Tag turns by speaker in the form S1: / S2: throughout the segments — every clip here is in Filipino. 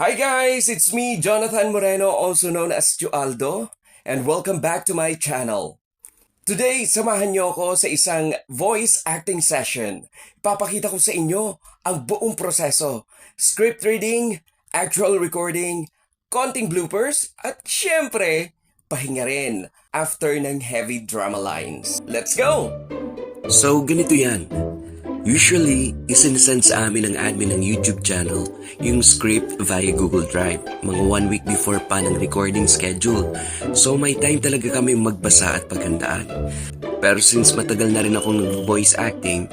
S1: Hi guys, it's me, Jonathan Moreno, also known as Joaldo, and welcome back to my channel. Today, samahan niyo ako sa isang voice acting session. Ipapakita ko sa inyo ang buong proseso. Script reading, actual recording, konting bloopers, at syempre, pahinga rin after ng heavy drama lines. Let's go! So, ganito yan. Usually, isinasend sa amin ng admin ng YouTube channel yung script via Google Drive, mga 1 week before pa ng recording schedule. So may time talaga kami magbasa at paghandaan. Pero since matagal na rin akong nag-voice acting,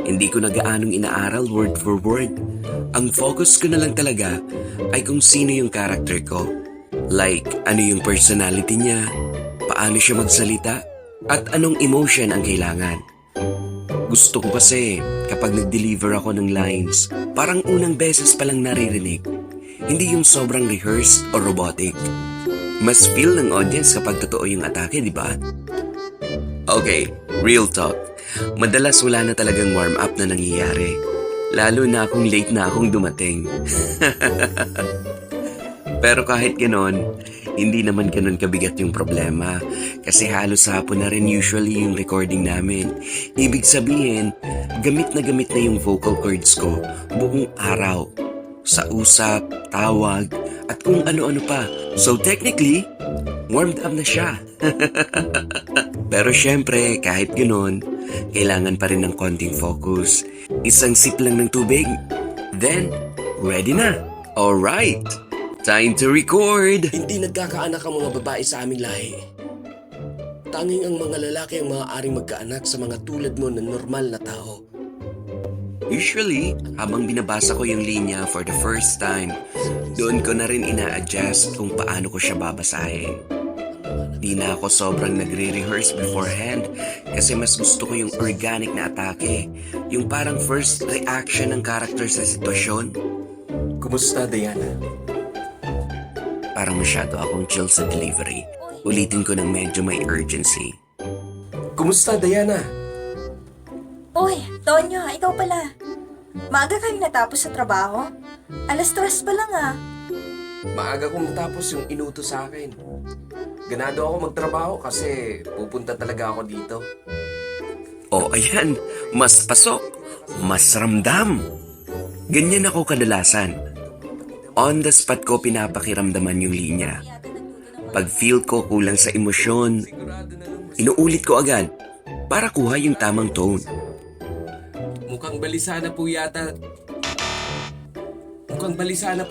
S1: hindi ko na gaanong inaaral word for word. Ang focus ko na lang talaga ay kung sino yung character ko. Like, ano yung personality niya, paano siya magsalita, at anong emotion ang kailangan. Gusto ko kasi kapag nag-deliver ako ng lines, parang unang beses palang naririnig. Hindi yung sobrang rehearsed o robotic. Mas feel ng audience kapag totoo yung atake, di ba? Okay, real talk. Madalas wala na talagang warm-up na nangyayari. Lalo na kung late na akong dumating. Pero kahit ganon, hindi naman ganun kabigat yung problema kasi halos hapon na rin usually yung recording namin. Ibig sabihin, gamit na yung vocal cords ko buong araw. Sa usap, tawag, at kung ano-ano pa. So technically, warmed up na siya. Pero syempre, kahit ganun, kailangan pa rin ng konting focus. Isang sip lang ng tubig, then ready na. Alright! Time to record! Hindi nagkakaanak ang mga babae sa aming lahi. Tanging ang mga lalaki ang maaaring magkaanak sa mga tulad mo na normal na tao. Usually, habang binabasa ko yung linya for the first time, doon ko na rin ina-adjust kung paano ko siya babasahin. Di na ako sobrang nagre-rehearse beforehand kasi mas gusto ko yung organic na atake, yung parang first reaction ng character sa sitwasyon. Kumusta, Diana? Parang masyado akong chill sa delivery. Ulitin ko ng medyo may urgency. Kumusta, Diana?
S2: Uy, Tonyo, ikaw pala. Maaga kayo natapos sa trabaho? 3:00 pa lang ah.
S1: Maaga kong natapos yung inutos sa akin. Ganado ako magtrabaho kasi pupunta talaga ako dito. Oh, ayan. Mas pasok. Mas ramdam. Ganyan ako kadalasan. On the spot ko pinapakiramdaman yung linya. Pag feel ko kulang sa emosyon, inuulit ko agad para kuha yung tamang tone. Mukhang balisa na po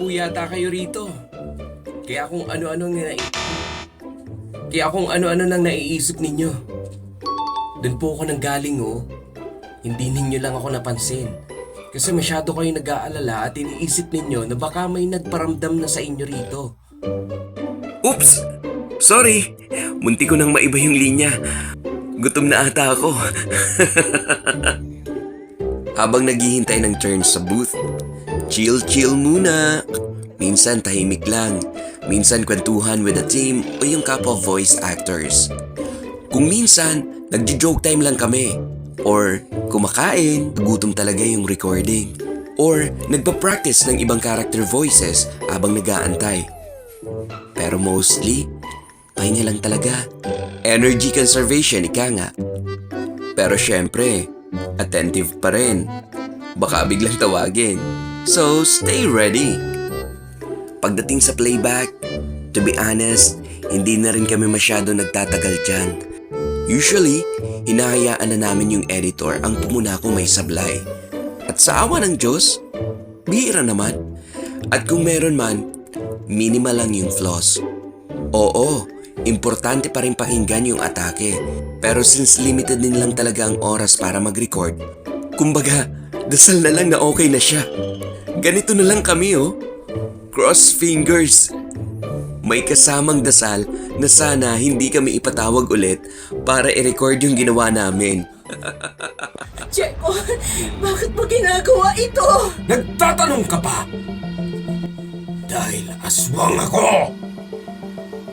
S1: yata kayo rito. Kaya kung ano-ano nang naiisip ninyo. Doon po ako nanggaling oh. Hindi ninyo lang ako napansin. Kasi masyado kayo nag-aalala at iniisip ninyo na baka may nagparamdam na sa inyo rito. Oops! Sorry! Munti ko nang maiba yung linya. Gutom na ata ako. Habang naghihintay ng turn sa booth, chill muna. Minsan tahimik lang. Minsan kwentuhan with the team o yung kapwa voice actors. Kung minsan, nagjo-joke time lang kami. Or kumakain, gutom talaga yung recording. Or nagpa-practice ng ibang character voices habang nag-aantay. Pero mostly, pahinga lang talaga. Energy conservation, ika nga. Pero syempre, attentive pa rin. Baka biglang tawagin. So, stay ready. Pagdating sa playback, to be honest, hindi na rin kami masyado nagtatagal dyan. Usually, hinahayaan na namin yung editor ang pumuna kung may sablay. At sa awa ng Diyos, bihira naman. At kung meron man, minimal lang yung flaws. Oo, importante pa rin pakinggan yung atake. Pero since limited din lang talaga ang oras para mag-record, kumbaga, dasal na lang na okay na siya. Ganito na lang kami oh. Cross fingers. May kasamang dasal na sana hindi kami ipatawag ulit para i-record yung ginawa namin.
S2: Checo, bakit mo ginagawa ito?
S1: Nagtatanong ka pa? Dahil aswang ako!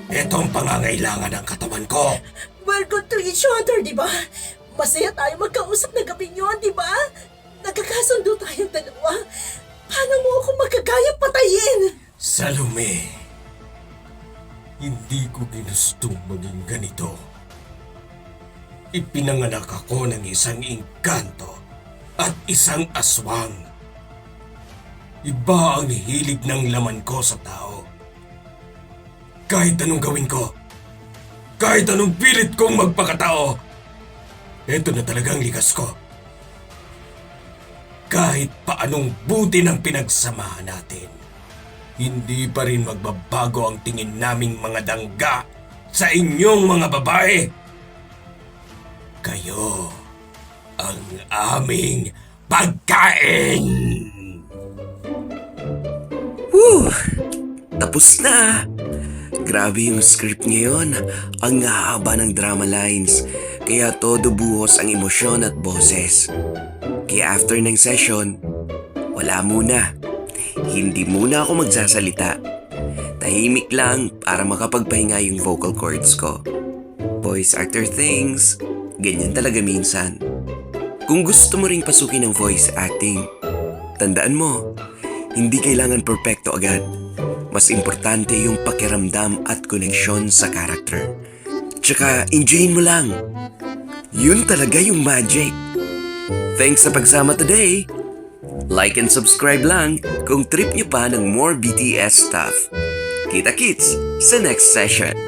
S1: Ito ang pangangailangan ng katawan ko.
S2: We're good to each other, di ba? Masaya tayo magkausap na gabing yun, di ba? Nagkakasundo tayong dalawa. Paano mo ako magkakaya patayin?
S3: Salome, hindi ko ginustong maging ganito. Ipinanganak ako ng isang engkanto at isang aswang. Iba ang hilig ng laman ko sa tao. Kahit anong gawin ko, kahit anong pilit kong magpakatao, eto na talagang likas ko. Kahit paanong buti ng pinagsamahan natin, hindi pa rin magbabago ang tingin naming mga dangga sa inyong mga babae. Kayo ang aming pagkain!
S1: Whew! Tapos na! Grabe yung script ngayon. Ang haba ng drama lines. Kaya todo buhos ang emosyon at boses. Kaya after ng session, wala muna. Hindi muna ako magsasalita. Tahimik lang para makapagpahinga yung vocal cords ko. Voice actor things, ganyan talaga minsan. Kung gusto mo ring pasukin ng voice acting, tandaan mo, hindi kailangan perfecto agad. Mas importante yung pakiramdam at koneksyon sa character. Tsaka enjoyin mo lang. Yun talaga yung magic. Thanks sa pagsama today. Like and subscribe lang kung trip nyo pa ng more BTS stuff. Kita-kits sa next session.